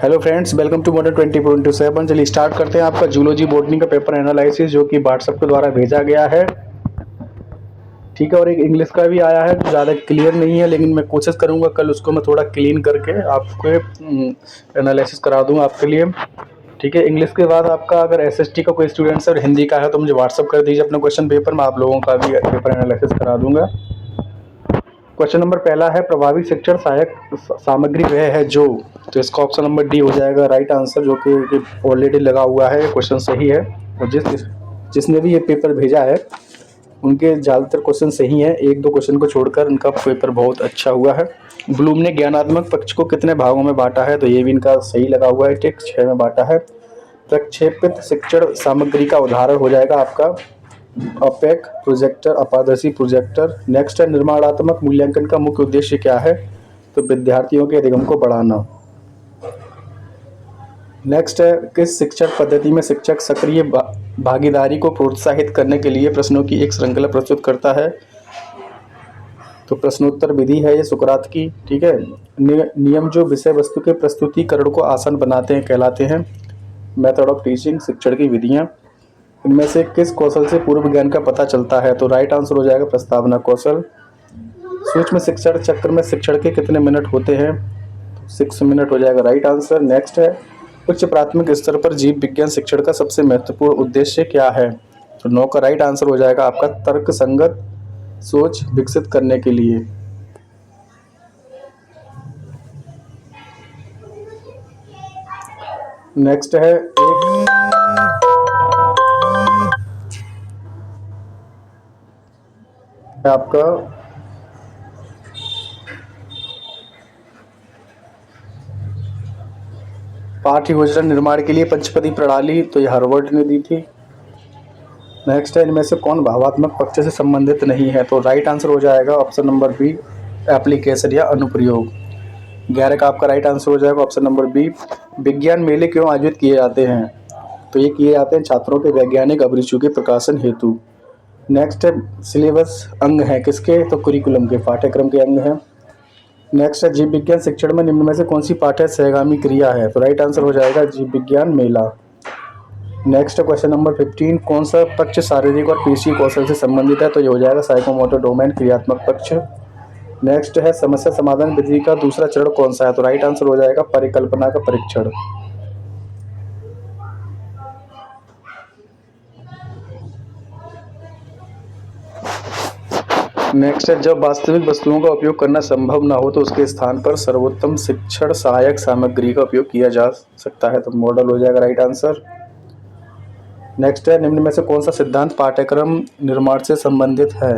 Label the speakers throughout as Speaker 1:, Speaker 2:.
Speaker 1: Hello friends, welcome to modern 20.7। चलिए start करते हैं आपका जूलॉजी बॉटनी का पेपर एनालिसिस जो कि व्हाट्सएप के द्वारा भेजा गया है। ठीक है, और एक इंग्लिश का भी आया है जो ज़्यादा क्लियर नहीं है, लेकिन मैं कोशिश करूंगा कल उसको मैं थोड़ा क्लीन करके आपको एनालिसिस करा दूंगा आपके लिए। ठीक है, इंग्लिश के बाद आपका अगर एसएसटी का कोई स्टूडेंट्स है और हिंदी का है तो मुझे व्हाट्सअप कर दीजिए अपना क्वेश्चन पेपर, मैं आप लोगों का भी पेपर एनालिसिस करा दूंगा। क्वेश्चन नंबर पहला है, प्रभावी शिक्षण सहायक सामग्री वह है जो, तो इसका ऑप्शन नंबर डी हो जाएगा राइट आंसर, जो कि ऑलरेडी लगा हुआ है, क्वेश्चन सही है। और जिसने भी ये पेपर भेजा है उनके ज़्यादातर क्वेश्चन सही हैं, एक दो क्वेश्चन को छोड़कर उनका पेपर बहुत अच्छा हुआ है। ब्लूम ने ज्ञानात्मक पक्ष को कितने भागों में बांटा है, तो ये भी इनका सही लगा हुआ है, टिक 6 में बांटा है। प्रक्षेपित शिक्षण सामग्री का उदाहरण हो जाएगा आपका अपेक प्रोजेक्टर, अपारदर्शी प्रोजेक्टर। नेक्स्ट है, निर्माणात्मक मूल्यांकन का मुख्य उद्देश्य क्या है, तो विद्यार्थियों के अधिगम को बढ़ाना। नेक्स्ट है, किस शिक्षण पद्धति में शिक्षक सक्रिय भागीदारी को प्रोत्साहित करने के लिए प्रश्नों की एक श्रृंखला प्रस्तुत करता है, तो प्रश्नोत्तर विधि है ये सुकरात की। ठीक है, नियम जो विषय वस्तु के प्रस्तुतिकरण को आसान बनाते हैं कहलाते हैं मेथड ऑफ टीचिंग, शिक्षण की विधियाँ। इनमें से किस कौशल से पूर्व ज्ञान का पता चलता है, तो राइट आंसर हो जाएगा प्रस्तावना कौशल। सूक्ष्म शिक्षण चक्र में शिक्षण के कितने मिनट होते हैं, तो 6 मिनट हो जाएगा राइट आंसर। नेक्स्ट है, उच्च प्राथमिक स्तर पर जीव विज्ञान शिक्षण का सबसे महत्वपूर्ण उद्देश्य क्या है, तो 9 का राइट आंसर हो जाएगा आपका तर्क संगत सोच विकसित करने के लिए। नेक्स्ट है, आपका पाठ्य योजना निर्माण के लिए पंचपदी प्रणाली, तो ये हार्वर्ड ने दी थी। नेक्स्ट है, इनमें से कौन भावात्मक पक्ष से संबंधित नहीं है, तो राइट आंसर हो जाएगा ऑप्शन नंबर बी एप्लीकेशन या अनुप्रयोग। 11 का आपका राइट आंसर हो जाएगा ऑप्शन नंबर बी। विज्ञान मेले क्यों आयोजित किए जाते हैं, तो ये किए जाते हैं छात्रों के वैज्ञानिक अभिरुचि के प्रकाशन हेतु। नेक्स्ट है, सिलेबस अंग है किसके, तो कुरिकुलम के, पाठ्यक्रम के अंग हैं। नेक्स्ट है, जीव विज्ञान शिक्षण में निम्न में से कौन सी पाठ्य सहगामी क्रिया है, तो राइट आंसर हो जाएगा जीव विज्ञान मेला। नेक्स्ट क्वेश्चन नंबर 15, कौन सा पक्ष शारीरिक और पेशी कौशल से संबंधित है, तो ये हो जाएगा साइकोमोटर डोमेन, क्रियात्मक पक्ष। नेक्स्ट है, समस्या समाधान विधि का दूसरा चरण कौन सा है, तो राइट आंसर हो जाएगा परिकल्पना का परीक्षण। नेक्स्ट है, जब वास्तविक वस्तुओं का उपयोग करना संभव ना हो तो उसके स्थान पर सर्वोत्तम शिक्षण सहायक सामग्री का उपयोग किया जा सकता है, तो मॉडल हो जाएगा राइट आंसर। नेक्स्ट है, निम्न में से कौन सा सिद्धांत पाठ्यक्रम निर्माण से संबंधित है,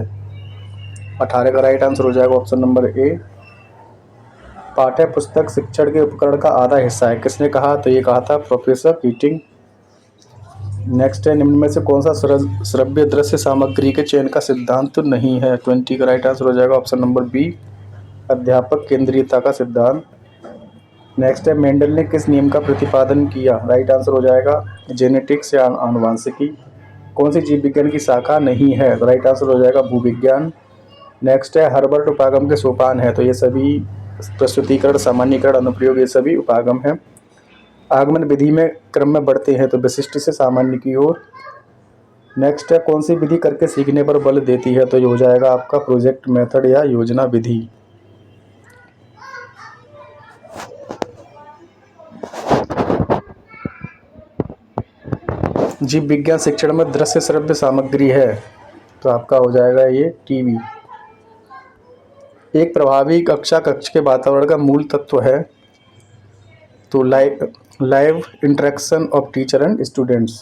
Speaker 1: 18 का राइट आंसर हो जाएगा ऑप्शन नंबर ए। पाठ्य पुस्तक शिक्षण के उपकरण का आधा हिस्सा है, किसने कहा, तो ये कहा था प्रोफेसर कीटिंग। नेक्स्ट है, निम्न में से कौन सा श्रव्य दृश्य सामग्री के चयन का सिद्धांत तो नहीं है, 20 का राइट आंसर हो जाएगा ऑप्शन नंबर बी अध्यापक केंद्रीयता का सिद्धांत। नेक्स्ट है, मेंडल ने किस नियम का प्रतिपादन किया, राइट आंसर हो जाएगा जेनेटिक्स या आनुवांशिकी। कौन सी जीव विज्ञान की शाखा नहीं है, तो राइट आंसर हो जाएगा भूविज्ञान। नेक्स्ट है, हर्बर्ट उपागम के सोपान है, तो ये सभी प्रस्तुतिकरण, सामान्यीकरण, अनुप्रयोग, ये सभी उपागम है। आगमन विधि में क्रम में बढ़ते हैं, तो विशिष्ट से सामान्य की ओर। नेक्स्ट है, कौन सी विधि करके सीखने पर बल देती है, तो ये हो जाएगा आपका प्रोजेक्ट मेथड या योजना विधि। जीव विज्ञान शिक्षण में दृश्य श्रव्य सामग्री है, तो आपका हो जाएगा ये टीवी। एक प्रभावी कक्षा कक्ष के वातावरण का मूल तत्व है, तो live interaction of teacher and students.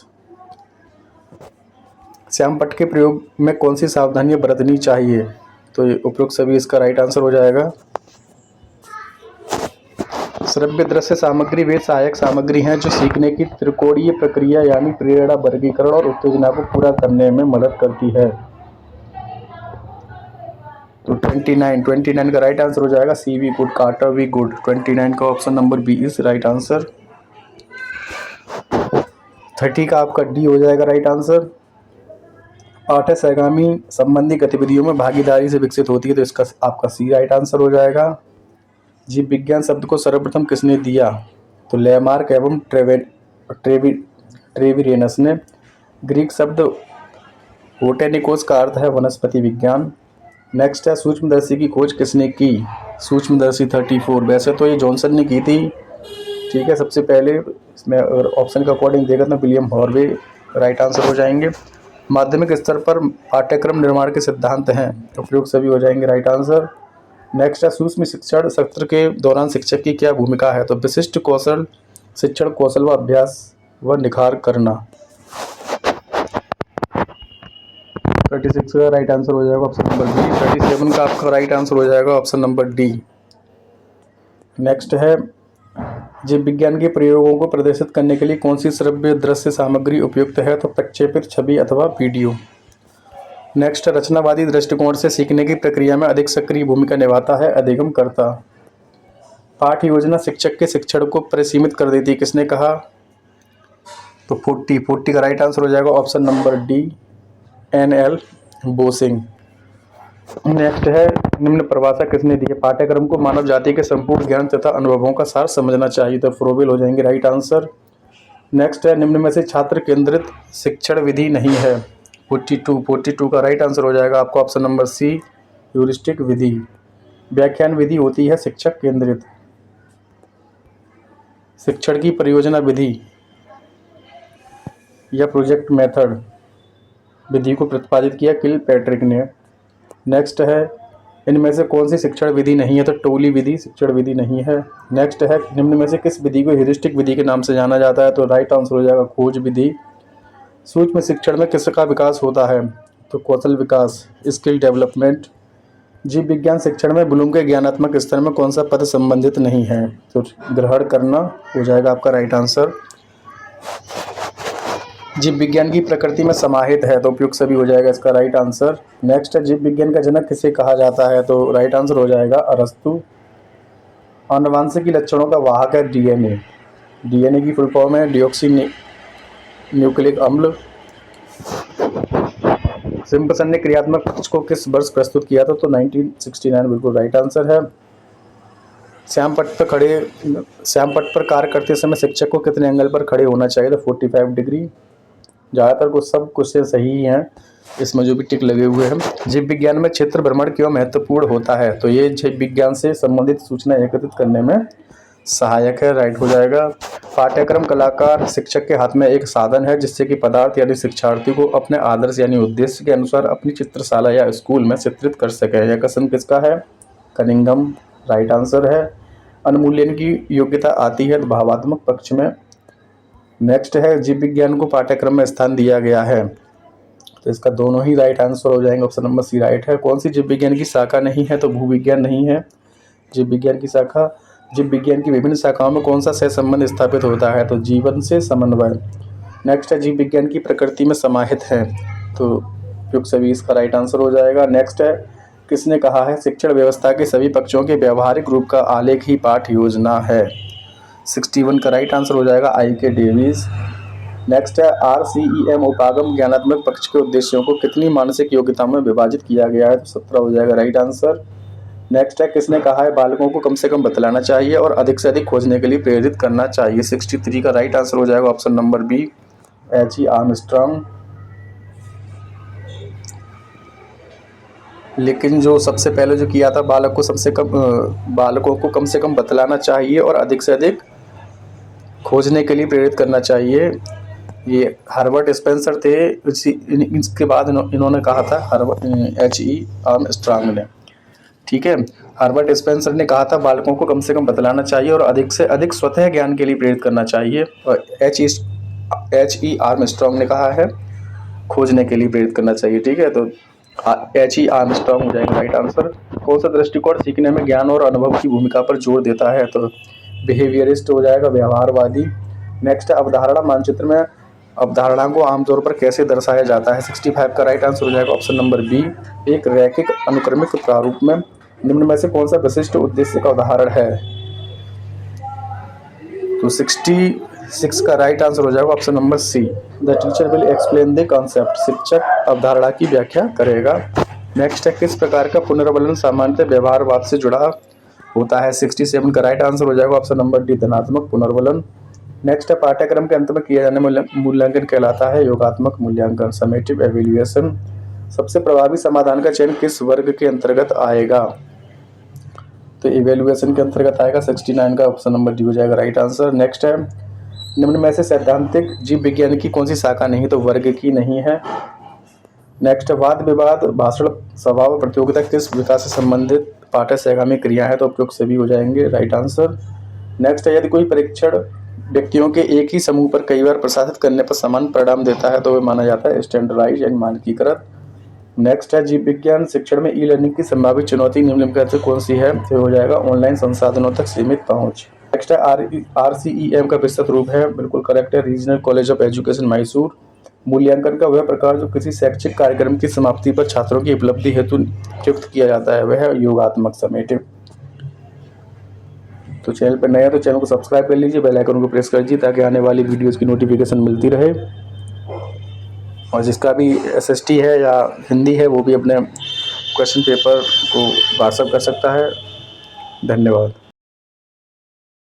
Speaker 1: Shyam पट्ट के प्रयोग में कौन सी सावधानियां बरतनी चाहिए, तो ये उपरोक्त सभी इसका राइट आंसर हो जाएगा। श्रव्य दृश्य सामग्री वे सहायक सामग्री हैं जो सीखने की त्रिकोणीय प्रक्रिया यानी प्रेरणा, वर्गीकरण और उत्तेजना को पूरा करने में मदद करती है, तो 29 का राइट आंसर हो जाएगा C V Good, Carter V Good. 29 का option number B is right answer. 30 का आपका डी हो जाएगा राइट आंसर। पाठ्य सहगामी संबंधी गतिविधियों में भागीदारी से विकसित होती है, तो इसका आपका सी राइट आंसर हो जाएगा। जीव विज्ञान शब्द को सर्वप्रथम किसने दिया, तो लेमार्क एवं ट्रेविरेनस ने। ग्रीक शब्द बोटेनिकोस का अर्थ है वनस्पति विज्ञान। नेक्स्ट है सूक्ष्मदर्शी की खोज किसने की? सूक्ष्मदर्शी 34। वैसे तो ये जॉनसन ने की थी, ठीक है, सबसे पहले। इसमें अगर ऑप्शन के अकॉर्डिंग देखा तो विलियम हॉर्वे राइट आंसर हो जाएंगे। माध्यमिक स्तर पर पाठ्यक्रम निर्माण के सिद्धांत हैं, उपयोग सभी हो जाएंगे राइट आंसर। नेक्स्ट है सूक्ष्म शिक्षण सत्र के दौरान शिक्षक की क्या भूमिका है? तो विशिष्ट कौशल शिक्षण, कौशल व अभ्यास व निखार करना। 36 का राइट आंसर हो जाएगा ऑप्शन नंबर बी। 37 का आपका राइट आंसर हो जाएगा ऑप्शन नंबर डी। नेक्स्ट है जीव विज्ञान के प्रयोगों को प्रदर्शित करने के लिए कौन सी श्रव्य दृश्य सामग्री उपयुक्त है? तो प्रक्षेपित छवि अथवा वीडियो। नेक्स्ट, रचनावादी दृष्टिकोण से सीखने की प्रक्रिया में अधिक सक्रिय भूमिका निभाता है अधिगमकर्ता। पाठ योजना शिक्षक के शिक्षण को परिसीमित कर देती है, किसने कहा? तो 40 का राइट आंसर हो जाएगा ऑप्शन नंबर डी, NL बोसिंग। नेक्स्ट है निम्न परिभाषा किसने दी है? पाठ्यक्रम को मानव जाति के संपूर्ण ज्ञान तथा अनुभवों का सार समझना चाहिए, तो फ्रोबेल हो जाएंगे राइट आंसर। नेक्स्ट है निम्न में से छात्र केंद्रित शिक्षण विधि नहीं है? 42 का राइट आंसर हो जाएगा आपका ऑप्शन नंबर सी, ह्यूरिस्टिक विधि। व्याख्यान विधि होती है शिक्षक केंद्रित। शिक्षण की परियोजना विधि या प्रोजेक्ट मेथड विधि को प्रतिपादित किया किलपैट्रिक ने। नेक्स्ट है इनमें से कौन सी शिक्षण विधि नहीं है? तो टोली विधि शिक्षण विधि नहीं है। नेक्स्ट है निम्न में से किस विधि को ह्यूरिस्टिक विधि के नाम से जाना जाता है? तो राइट आंसर हो जाएगा खोज विधि। सूक्ष्म शिक्षण में किसका विकास होता है? तो कौशल विकास, स्किल डेवलपमेंट। जीव विज्ञान शिक्षण में ब्लूम के ज्ञानात्मक स्तर में कौन सा पद संबंधित नहीं है? तो ग्रहण करना हो जाएगा आपका राइट आंसर। जीव विज्ञान की प्रकृति में समाहित है, तो उपयुक्त सभी हो जाएगा इसका राइट आंसर। नेक्स्ट है जीव विज्ञान का जनक किसे कहा जाता है? तो राइट आंसर हो जाएगा अरस्तु। आनुवांशिकी लक्षणों का वाहक है डीएनए। डीएनए की फुल फॉर्म है डिऑक्सी न्यूक्लिक अम्ल। सिम्पसन ने क्रियात्मक पक्ष को किस वर्ष प्रस्तुत किया था? तो 1969 बिल्कुल राइट आंसर है। श्याम पट्ट पर कार्य करते समय शिक्षक को कितने एंगल पर खड़े होना चाहिए? तो 45 डिग्री। ज़्यादातर कुछ सब क्वेश्चन सही ही हैं इसमें जो भी टिक लगे हुए हैं। जीव विज्ञान में क्षेत्र भ्रमण क्यों महत्वपूर्ण होता है? तो ये जीव विज्ञान से संबंधित सूचना एकत्रित करने में सहायक है, राइट हो जाएगा। पाठ्यक्रम कलाकार शिक्षक के हाथ में एक साधन है जिससे कि पदार्थ यानी शिक्षार्थी को अपने आदर्श यानी उद्देश्य के अनुसार अपनी चित्रशाला या स्कूल में चित्रित कर सके। यह कथन किसका है? कनिंघम राइट आंसर है। अनुमूल्यन की योग्यता आती है भावात्मक पक्ष में। नेक्स्ट है जीव विज्ञान को पाठ्यक्रम में स्थान दिया गया है, तो इसका दोनों ही राइट आंसर हो जाएंगे, ऑप्शन नंबर सी राइट है। कौन सी जीव विज्ञान की शाखा नहीं है? तो भूविज्ञान नहीं है जीव विज्ञान की शाखा। जीव विज्ञान की विभिन्न शाखाओं में कौन सा सहसंबंध स्थापित होता है? तो जीवन से समन्वय। नेक्स्ट है जीव विज्ञान की प्रकृति में समाहित है, तो उपयुक्त सभी इसका राइट आंसर हो जाएगा। नेक्स्ट है किसने कहा है शिक्षण व्यवस्था के सभी पक्षों के व्यवहारिक रूप का आलेख ही पाठ योजना है? 61 का राइट आंसर हो जाएगा I.K. डेविस। नेक्स्ट है RCEM उपागम ज्ञानात्मक पक्ष के उद्देश्यों को कितनी मानसिक योग्यता में विभाजित किया गया है? तो 17 हो जाएगा राइट आंसर। नेक्स्ट है किसने कहा है बालकों को कम से कम बतलाना चाहिए और अधिक से अधिक खोजने के लिए प्रेरित करना चाहिए? 63 का राइट आंसर हो जाएगा option number B, H.E. Armstrong. लेकिन जो सबसे पहले जो किया था बालकों को कम से कम बतलाना चाहिए और अधिक से अधिक खोजने के लिए प्रेरित करना चाहिए, ये हर्बर्ट स्पेंसर थे। इसके बाद इन्होंने कहा था H.E. आर्मस्ट्रांग ने, ठीक है। हर्बर्ट स्पेंसर ने कहा था बालकों को कम से कम बतलाना चाहिए और अधिक से अधिक स्वतः ज्ञान के लिए प्रेरित करना चाहिए, और H.E. आर्मस्ट्रांग ने कहा है खोजने के लिए प्रेरित करना चाहिए, ठीक है। तो H.E. आर्मस्ट्रांग हो जाएगा राइट आंसर। कौन सा दृष्टिकोण सीखने में ज्ञान और अनुभव की भूमिका पर जोर देता है? तो बिहेवियरिस्ट हो जाएगा, व्यवहारवादी। नेक्स्ट अवधारणा मानचित्र में अवधारणा को आमतौर पर कैसे दर्शाया जाता है? 65 का राइट आंसर हो जाएगा ऑप्शन नंबर बी, एक रैखिक अनुक्रमिक प्रारूप में। निम्न में से कौन सा विशिष्ट उद्देश्य का उदाहरण है? तो 66 का राइट आंसर हो जाएगा option number C, the teacher will explain the concept, शिक्षक अवधारणा की व्याख्या करेगा। नेक्स्ट है किस प्रकार का पुनर्वलन सामान्यतः व्यवहारवाद से जुड़ा होता है। 67 का राइट आंसर हो जाएगा ऑप्शन नंबर डी, धनात्मक पुनर्वलन। नेक्स्ट है, पाठ्यक्रम के अंत में किया जाने मूल्यांकन कहलाता है योगात्मक मूल्यांकन, समेटिव एवेल्युएशन। सबसे प्रभावी समाधान का चयन किस वर्ग के अंतर्गत आएगा? तो इवेल्युएशन के अंतर्गत आएगा। 69 का ऑप्शन नंबर डी हो जाएगा राइट आंसर। नेक्स्ट है, निम्न में से सैद्धांतिक जीव विज्ञान की कौन सी शाखा नहीं, तो वर्ग की नहीं है। नेक्स्ट है, वाद विवाद भाषण स्वभाव प्रतियोगिता किस विकास से संबंधित पाठ्य सहगामी क्रिया है, तो उपयुक्त सभी हो जाएंगे राइट आंसर। नेक्स्ट है, यदि कोई परीक्षण व्यक्तियों के एक ही समूह पर कई बार प्रसारित करने पर समान परिणाम देता है तो वह माना जाता है स्टैंडर्डाइज यानी मानकीकृत। नेक्स्ट है, जीव विज्ञान शिक्षण में ई लर्निंग की संभावित चुनौती निम्नलिखित से कौन सी है, तो हो जाएगा ऑनलाइन संसाधनों तक सीमित पहुंच। नेक्स्ट है, RCEM का विस्तृत रूप है, बिल्कुल करेक्ट है, regional college of education Mysore. मूल्यांकन का वह प्रकार जो किसी शैक्षिक कार्यक्रम की समाप्ति पर छात्रों की उपलब्धि हेतु नियुक्त किया जाता है, वह है योगात्मक समेटिव। तो चैनल पर नया तो चैनल को सब्सक्राइब कर लीजिए, बेल आइकन को प्रेस कर दीजिए ताकि आने वाली वीडियोस की नोटिफिकेशन मिलती रहे। और जिसका भी SST है या हिंदी है वो भी अपने क्वेश्चन पेपर को व्हाट्सएप कर सकता है। धन्यवाद।